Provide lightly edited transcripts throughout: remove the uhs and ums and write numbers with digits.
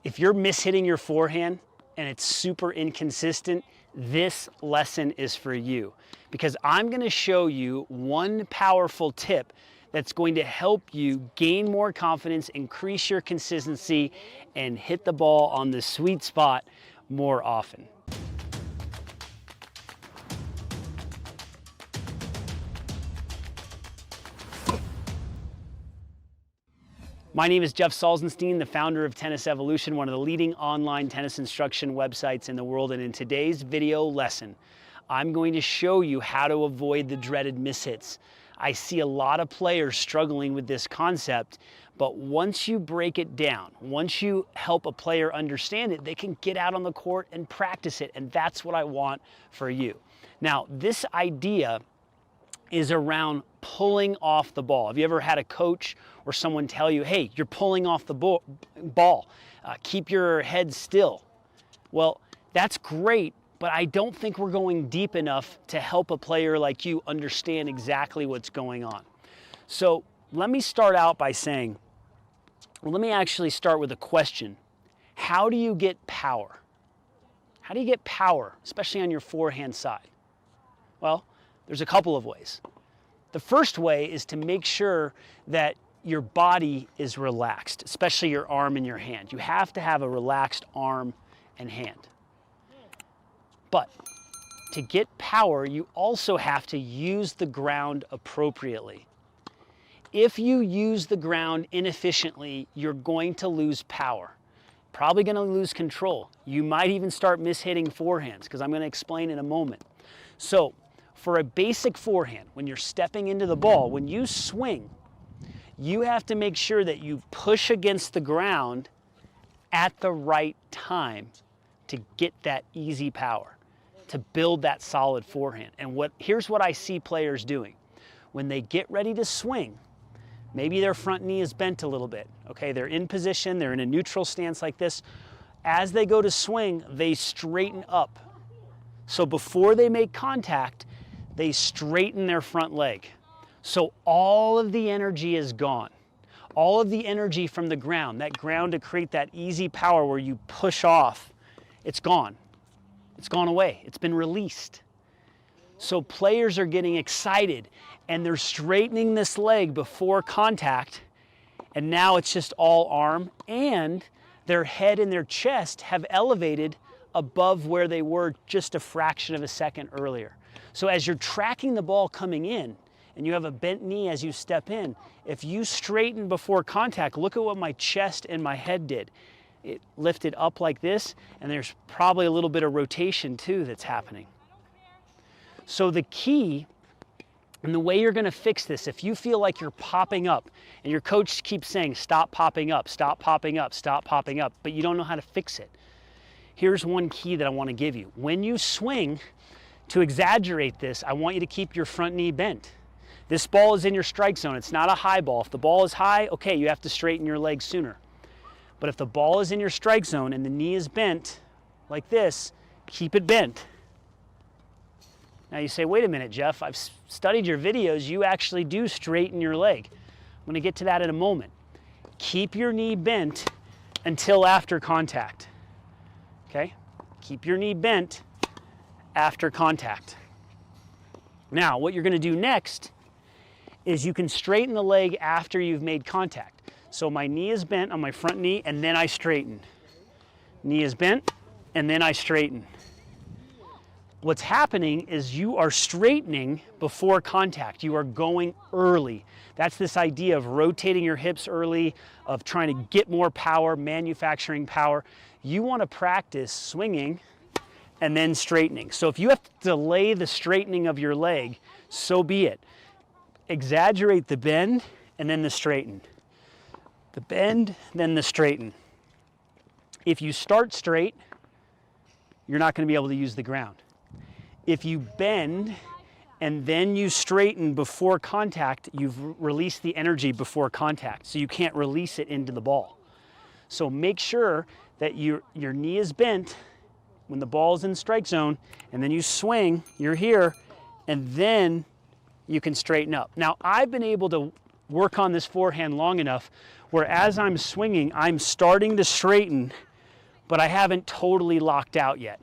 If you're mishitting your forehand and it's super inconsistent, this lesson is for you, because I'm going to show you one powerful tip that's going to help you gain more confidence, increase your consistency, and hit the ball on the sweet spot more often. My name is Jeff Salzenstein, the founder of Tennis Evolution, one of the leading online tennis instruction websites in the world. And in today's video lesson, I'm going to show you how to avoid the dreaded mishits. I see a lot of players struggling with this concept, but once you break it down, once you help a player understand it, they can get out on the court and practice it. And that's what I want for you. Now, this idea is around pulling off the ball. Have you ever had a coach or someone tell you, hey, you're pulling off the ball, keep your head still? Well, that's great, but I don't think we're going deep enough to help a player like you understand exactly what's going on. So let me start out by saying, well, let me actually start with a question. How do you get power? How do you get power, especially on your forehand side? Well, there's a couple of ways. The first way is to make sure that your body is relaxed, especially your arm and your hand. You have to have a relaxed arm and hand. But to get power, you also have to use the ground appropriately. If you use the ground inefficiently, you're going to lose power. Probably going to lose control. You might even start mishitting forehands, because I'm going to explain in a moment. So, for a basic forehand, when you're stepping into the ball, when you swing, you have to make sure that you push against the ground at the right time to get that easy power, to build that solid forehand. And here's what I see players doing. When they get ready to swing, maybe their front knee is bent a little bit. Okay, they're in position, they're in a neutral stance like this. As they go to swing, they straighten up. So before they make contact, they straighten their front leg. So all of the energy is gone. All of the energy from the ground, that ground to create that easy power where you push off, it's gone. It's gone away. It's been released. So players are getting excited and they're straightening this leg before contact, and now it's just all arm, and their head and their chest have elevated above where they were just a fraction of a second earlier. So as you're tracking the ball coming in and you have a bent knee as you step in, if you straighten before contact, look at what my chest and my head did. It lifted up like this, and there's probably a little bit of rotation too that's happening. So the key and the way you're going to fix this, if you feel like you're popping up and your coach keeps saying, stop popping up, stop popping up, stop popping up, but you don't know how to fix it, here's one key that I want to give you. When you swing, to exaggerate this, I want you to keep your front knee bent. This ball is in your strike zone. It's not a high ball. If the ball is high, okay, you have to straighten your leg sooner. But if the ball is in your strike zone and the knee is bent like this, keep it bent. Now you say, wait a minute, Jeff, I've studied your videos. You actually do straighten your leg. I'm going to get to that in a moment. Keep your knee bent until after contact. Okay? Keep your knee bent after contact. Now, what you're going to do next is you can straighten the leg after you've made contact. So my knee is bent on my front knee, and then I straighten. Knee is bent, and then I straighten. What's happening is you are straightening before contact. You are going early. That's this idea of rotating your hips early, of trying to get more power, manufacturing power. You want to practice swinging and then straightening. So if you have to delay the straightening of your leg, so be it. Exaggerate the bend and then the straighten. The bend, then the straighten. If you start straight, you're not going to be able to use the ground. If you bend and then you straighten before contact, you've released the energy before contact, so you can't release it into the ball. So make sure that your knee is bent when the ball is in strike zone, and then you swing, you're here, and then you can straighten up. Now, I've been able to work on this forehand long enough where as I'm swinging, I'm starting to straighten but I haven't totally locked out yet.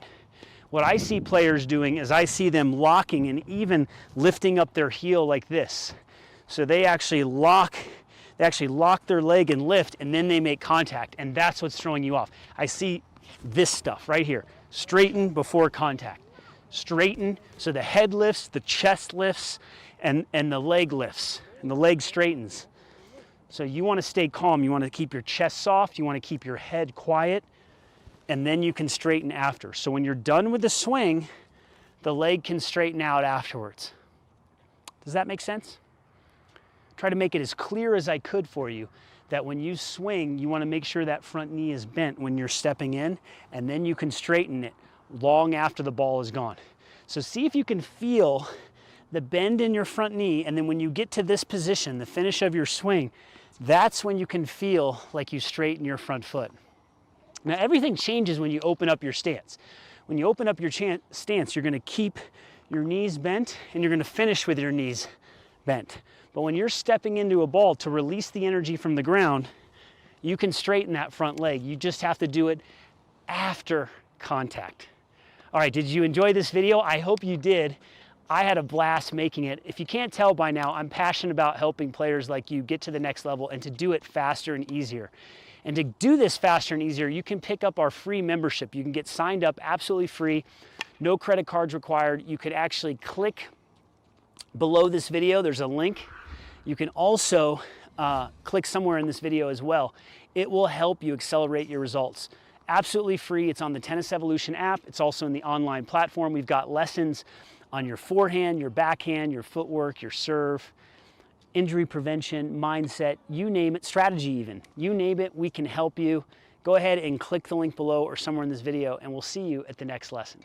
What I see players doing is I see them locking and even lifting up their heel like this. So they actually lock their leg and lift, and then they make contact, and that's what's throwing you off. I see this stuff right here. Straighten before contact. Straighten, so the head lifts, the chest lifts, and the leg lifts, and the leg straightens. So you want to stay calm. You want to keep your chest soft. You want to keep your head quiet, and then you can straighten after. So when you're done with the swing, the leg can straighten out afterwards. Does that make sense? Try to make it as clear as I could for you that when you swing, you want to make sure that front knee is bent when you're stepping in, and then you can straighten it long after the ball is gone. So see if you can feel the bend in your front knee, and then when you get to this position, the finish of your swing, that's when you can feel like you straighten your front foot. Now everything changes when you open up your stance. When you open up your stance, you're going to keep your knees bent, and you're going to finish with your knees bent. But when you're stepping into a ball to release the energy from the ground, you can straighten that front leg. You just have to do it after contact. All right, did you enjoy this video? I hope you did. I had a blast making it. If you can't tell by now, I'm passionate about helping players like you get to the next level and to do it faster and easier. And to do this faster and easier, you can pick up our free membership. You can get signed up absolutely free, no credit cards required. You could actually click below this video. There's a link. You can also click somewhere in this video as well. It will help you accelerate your results. Absolutely free. It's on the Tennis Evolution app. It's also in the online platform. We've got lessons on your forehand, your backhand, your footwork, your serve, injury prevention, mindset, you name it, strategy even. You name it, we can help you. Go ahead and click the link below or somewhere in this video, and we'll see you at the next lesson.